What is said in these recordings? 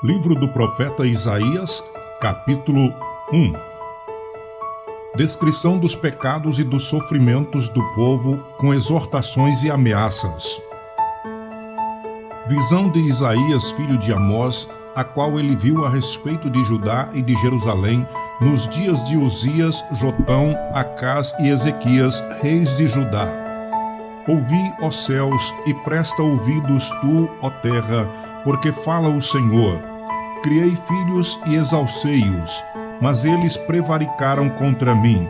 Livro do profeta Isaías, capítulo 1. Descrição dos pecados e dos sofrimentos do povo, com exortações e ameaças. Visão de Isaías, filho de Amós, a qual ele viu a respeito de Judá e de Jerusalém, nos dias de Uzias, Jotão, Acás e Ezequias, reis de Judá. Ouvi, ó céus, e presta ouvidos tu, ó terra, porque fala o Senhor. Criei filhos e exalcei-os, mas eles prevaricaram contra mim.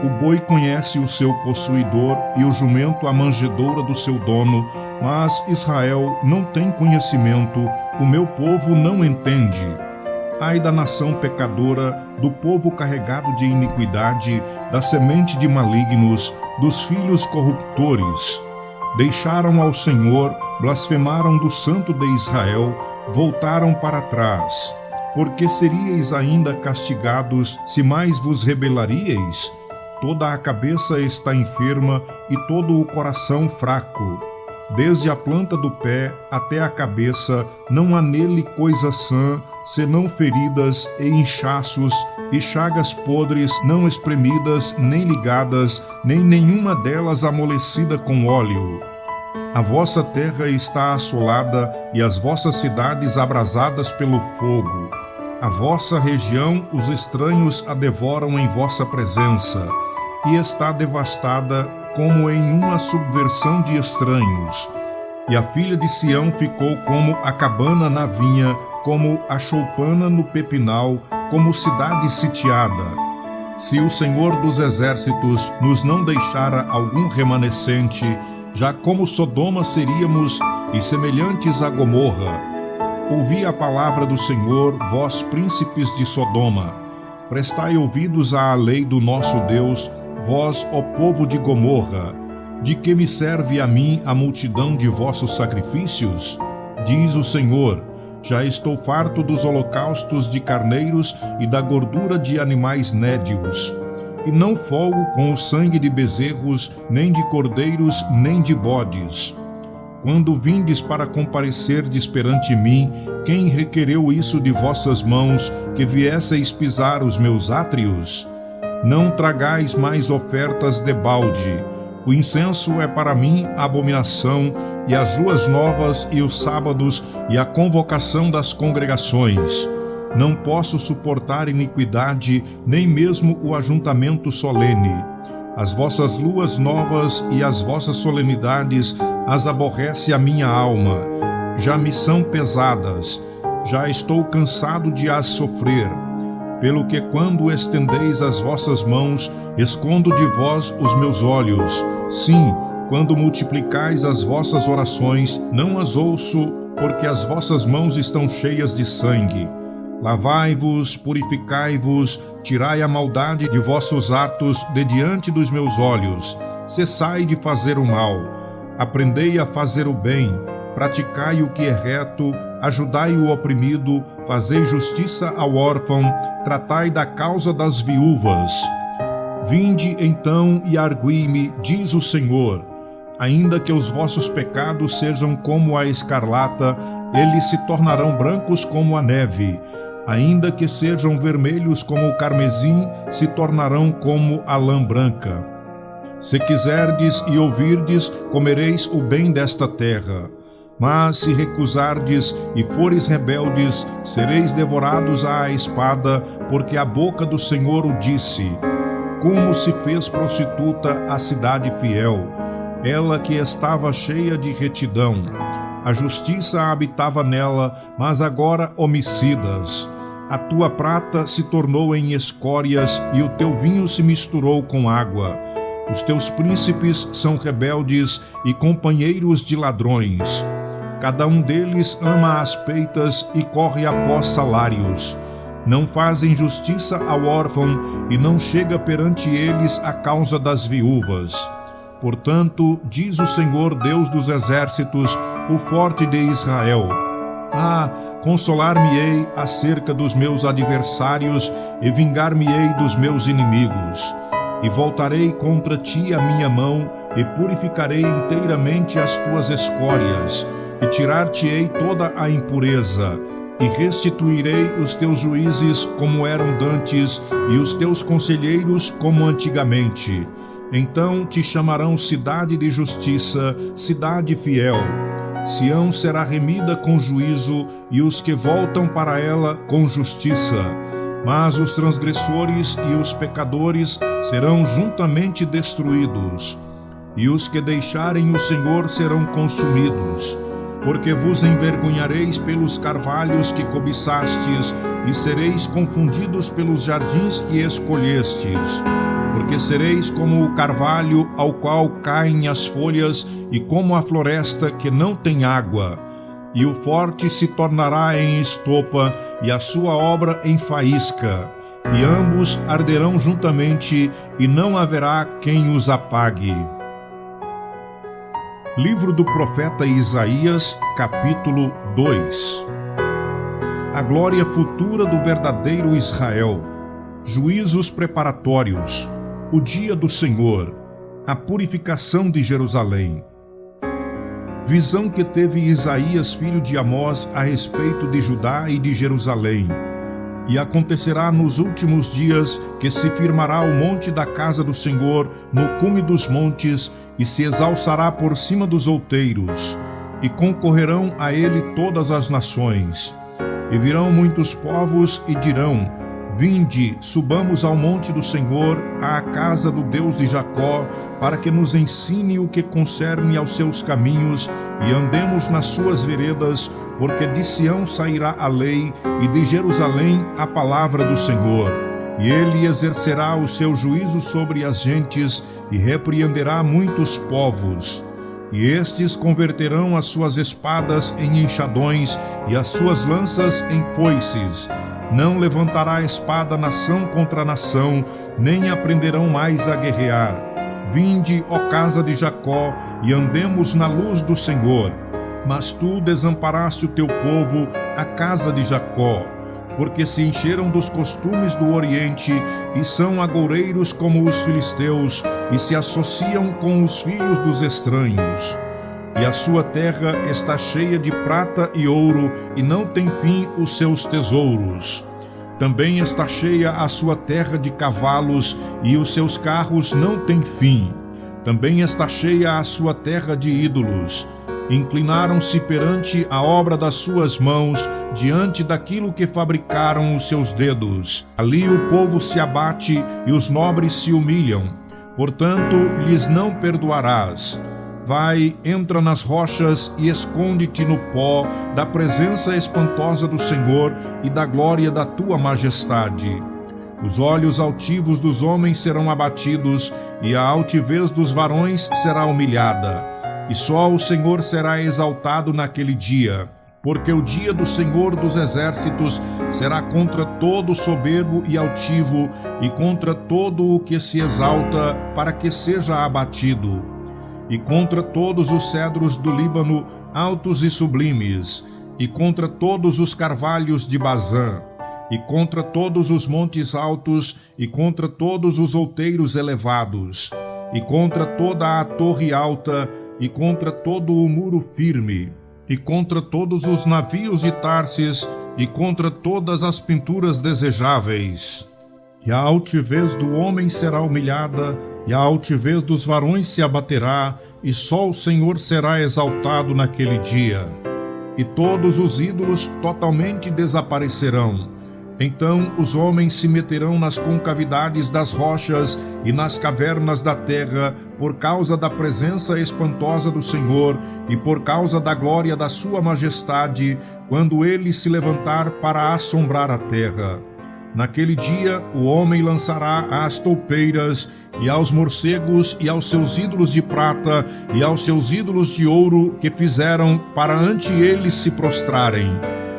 O boi conhece o seu possuidor e o jumento a manjedoura do seu dono, mas Israel não tem conhecimento, o meu povo não entende. Ai da nação pecadora, do povo carregado de iniquidade, da semente de malignos, dos filhos corruptores. Deixaram ao Senhor, blasfemaram do Santo de Israel, voltaram para trás. Porque seríeis ainda castigados, se mais vos rebelaríeis? Toda a cabeça está enferma e todo o coração fraco. Desde a planta do pé até a cabeça, não há nele coisa sã, senão feridas e inchaços e chagas podres, não espremidas, nem ligadas, nem nenhuma delas amolecida com óleo. A vossa terra está assolada e as vossas cidades abrasadas pelo fogo. A vossa região os estranhos a devoram em vossa presença, e está devastada como em uma subversão de estranhos. E a filha de Sião ficou como a cabana na vinha, como a choupana no pepinal, como cidade sitiada. Se o Senhor dos exércitos nos não deixara algum remanescente, já como Sodoma seríamos e semelhantes a Gomorra. Ouvi a palavra do Senhor, vós príncipes de Sodoma. Prestai ouvidos à lei do nosso Deus, vós, ó povo de Gomorra. De que me serve a mim a multidão de vossos sacrifícios? Diz o Senhor, já estou farto dos holocaustos de carneiros e da gordura de animais nédios. E não folgo com o sangue de bezerros, nem de cordeiros, nem de bodes. Quando vindes para comparecerdes perante mim, quem requereu isso de vossas mãos, que viesseis pisar os meus átrios? Não tragais mais ofertas debalde. O incenso é para mim abominação, e as ruas novas e os sábados e a convocação das congregações. Não posso suportar iniquidade, nem mesmo o ajuntamento solene. As vossas luas novas e as vossas solenidades as aborrece a minha alma. Já me são pesadas, já estou cansado de as sofrer. Pelo que quando estendeis as vossas mãos, escondo de vós os meus olhos. Sim, quando multiplicais as vossas orações, não as ouço, porque as vossas mãos estão cheias de sangue. Lavai-vos, purificai-vos, tirai a maldade de vossos atos de diante dos meus olhos. Cessai de fazer o mal. Aprendei a fazer o bem. Praticai o que é reto. Ajudai o oprimido. Fazei justiça ao órfão. Tratai da causa das viúvas. Vinde então e argui-me, diz o Senhor. Ainda que os vossos pecados sejam como a escarlata, eles se tornarão brancos como a neve. Ainda que sejam vermelhos como o carmesim, se tornarão como a lã branca. Se quiserdes e ouvirdes, comereis o bem desta terra. Mas se recusardes e fores rebeldes, sereis devorados à espada, porque a boca do Senhor o disse. Como se fez prostituta a cidade fiel, ela que estava cheia de retidão. A justiça habitava nela, mas agora homicidas. A tua prata se tornou em escórias e o teu vinho se misturou com água. Os teus príncipes são rebeldes e companheiros de ladrões. Cada um deles ama as peitas e corre após salários. Não fazem justiça ao órfão e não chega perante eles a causa das viúvas. Portanto, diz o Senhor Deus dos exércitos, o forte de Israel: consolar-me-ei acerca dos meus adversários e vingar-me-ei dos meus inimigos. E voltarei contra ti a minha mão e purificarei inteiramente as tuas escórias e tirar-te-ei toda a impureza. e restituirei os teus juízes como eram dantes, e os teus conselheiros como antigamente. Então te chamarão cidade de justiça, cidade fiel. Sião será remida com juízo, e os que voltam para ela com justiça. Mas os transgressores e os pecadores serão juntamente destruídos, e os que deixarem o Senhor serão consumidos. Porque vos envergonhareis pelos carvalhos que cobiçastes, e sereis confundidos pelos jardins que escolhestes. Porque sereis como o carvalho ao qual caem as folhas, e como a floresta que não tem água. E o forte se tornará em estopa, e a sua obra em faísca. E ambos arderão juntamente, e não haverá quem os apague. Livro do profeta Isaías, capítulo 2. A glória futura do verdadeiro Israel. Juízos preparatórios. O dia do Senhor. A purificação de Jerusalém. Visão que teve Isaías, filho de Amós, a respeito de Judá e de Jerusalém. E acontecerá nos últimos dias que se firmará o monte da casa do Senhor no cume dos montes, e se exalçará por cima dos outeiros, e concorrerão a ele todas as nações. E virão muitos povos e dirão: Vinde, subamos ao monte do Senhor, à casa do Deus de Jacó, para que nos ensine o que concerne aos seus caminhos, e andemos nas suas veredas, porque de Sião sairá a lei, e de Jerusalém a palavra do Senhor. E ele exercerá o seu juízo sobre as gentes, e repreenderá muitos povos. E estes converterão as suas espadas em enxadões, e as suas lanças em foices. Não levantará espada nação contra nação, nem aprenderão mais a guerrear. Vinde, ó casa de Jacó, e andemos na luz do Senhor. Mas tu desamparaste o teu povo, a casa de Jacó, porque se encheram dos costumes do Oriente, e são agoureiros como os filisteus, e se associam com os filhos dos estranhos. E a sua terra está cheia de prata e ouro, e não tem fim os seus tesouros. Também está cheia a sua terra de cavalos, e os seus carros não têm fim. Também está cheia a sua terra de ídolos. Inclinaram-se perante a obra das suas mãos, diante daquilo que fabricaram os seus dedos. Ali o povo se abate e os nobres se humilham. Portanto, lhes não perdoarás. Vai, entra nas rochas e esconde-te no pó da presença espantosa do Senhor e da glória da tua majestade. Os olhos altivos dos homens serão abatidos, e a altivez dos varões será humilhada. E só o Senhor será exaltado naquele dia, porque o dia do Senhor dos exércitos será contra todo soberbo e altivo, e contra todo o que se exalta, para que seja abatido, e contra todos os cedros do Líbano, altos e sublimes, e contra todos os carvalhos de Bazã, e contra todos os montes altos, e contra todos os outeiros elevados, e contra toda a torre alta, e contra todo o muro firme, e contra todos os navios de Tarsis, e contra todas as pinturas desejáveis. E a altivez do homem será humilhada, e a altivez dos varões se abaterá, e só o Senhor será exaltado naquele dia. E todos os ídolos totalmente desaparecerão. Então os homens se meterão nas concavidades das rochas e nas cavernas da terra, por causa da presença espantosa do Senhor e por causa da glória da sua majestade, quando ele se levantar para assombrar a terra. Naquele dia o homem lançará às toupeiras, e aos morcegos, e aos seus ídolos de prata, e aos seus ídolos de ouro que fizeram para ante eles se prostrarem.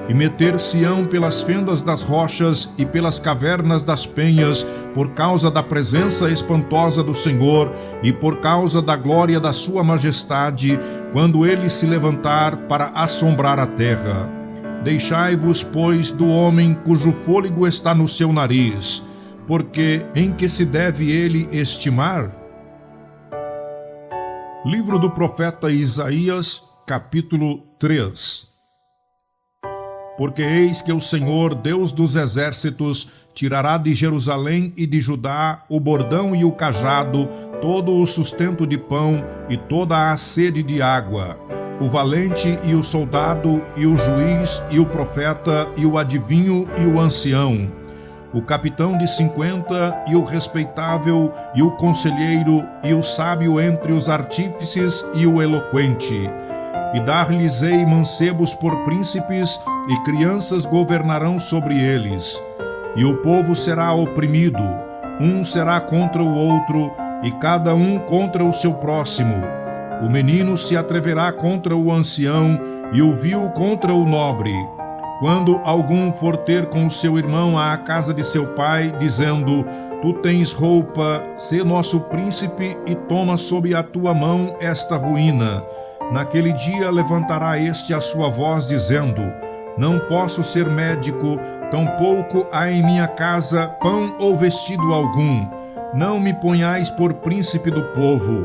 E meter-se-ão pelas fendas das rochas e pelas cavernas das penhas, por causa da presença espantosa do Senhor e por causa da glória da sua majestade, quando ele se levantar para assombrar a terra. Deixai-vos, pois, do homem cujo fôlego está no seu nariz, porque em que se deve ele estimar? Livro do profeta Isaías, capítulo 3. Porque eis que o Senhor, Deus dos exércitos, tirará de Jerusalém e de Judá o bordão e o cajado, todo o sustento de pão e toda a sede de água, o valente e o soldado e o juiz e o profeta e o adivinho e o ancião, o capitão de 50 e o respeitável e o conselheiro e o sábio entre os artífices e o eloquente. E dar-lhes-ei mancebos por príncipes, e crianças governarão sobre eles. E o povo será oprimido, um será contra o outro, e cada um contra o seu próximo. O menino se atreverá contra o ancião, e o vil contra o nobre. Quando algum for ter com o seu irmão à casa de seu pai, dizendo: Tu tens roupa, sê nosso príncipe, e toma sob a tua mão esta ruína. Naquele dia levantará este a sua voz, dizendo: Não posso ser médico, tampouco há em minha casa pão ou vestido algum. Não me ponhais por príncipe do povo.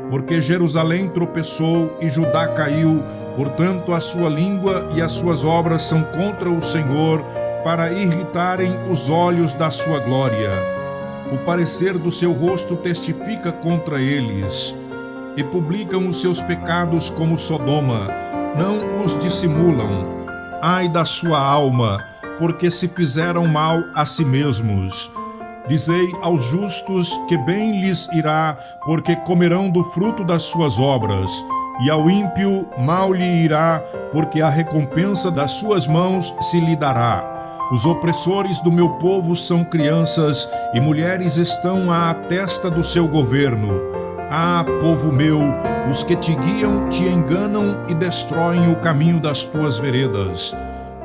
Porque Jerusalém tropeçou e Judá caiu, portanto a sua língua e as suas obras são contra o Senhor, para irritarem os olhos da sua glória. O parecer do seu rosto testifica contra eles, e publicam os seus pecados como Sodoma, não os dissimulam. Ai da sua alma, porque se fizeram mal a si mesmos. Dizei aos justos que bem lhes irá, porque comerão do fruto das suas obras. E ao ímpio mal lhe irá, porque a recompensa das suas mãos se lhe dará. Os opressores do meu povo são crianças, e mulheres estão à testa do seu governo. Ah, povo meu, os que te guiam te enganam e destroem o caminho das tuas veredas.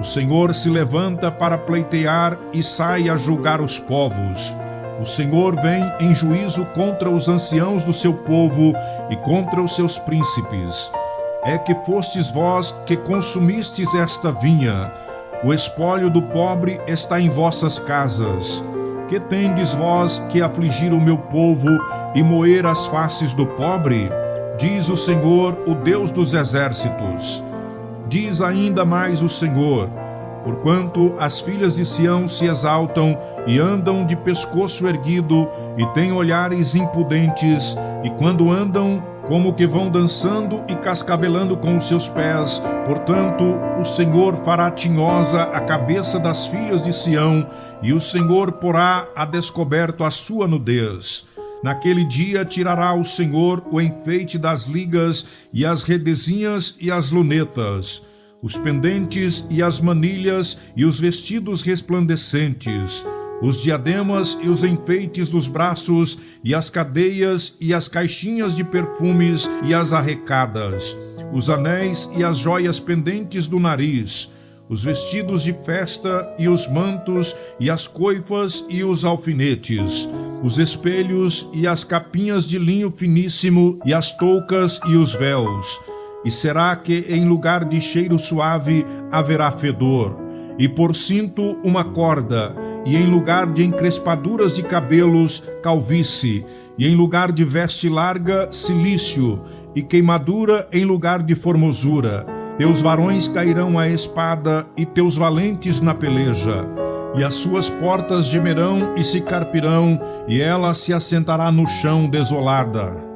O Senhor se levanta para pleitear e sai a julgar os povos. O Senhor vem em juízo contra os anciãos do seu povo e contra os seus príncipes. É que fostes vós que consumistes esta vinha. O espólio do pobre está em vossas casas. Que tendes vós que afligir o meu povo e moer as faces do pobre? Diz o Senhor, o Deus dos exércitos. Diz ainda mais o Senhor: porquanto as filhas de Sião se exaltam e andam de pescoço erguido e têm olhares impudentes, e quando andam, como que vão dançando e cascavelando com os seus pés, portanto o Senhor fará tinhosa a cabeça das filhas de Sião, e o Senhor porá a descoberto a sua nudez. Naquele dia tirará o Senhor o enfeite das ligas e as redezinhas e as lunetas, os pendentes e as manilhas e os vestidos resplandecentes, os diademas e os enfeites dos braços e as cadeias e as caixinhas de perfumes e as arrecadas, os anéis e as joias pendentes do nariz, os vestidos de festa e os mantos e as coifas e os alfinetes, os espelhos e as capinhas de linho finíssimo e as toucas e os véus. E será que em lugar de cheiro suave haverá fedor, e por cinto uma corda, e em lugar de encrespaduras de cabelos, calvície, e em lugar de veste larga, cilício, e queimadura em lugar de formosura. Teus varões cairão à espada, e teus valentes na peleja. E as suas portas gemerão e se carpirão, e ela se assentará no chão desolada.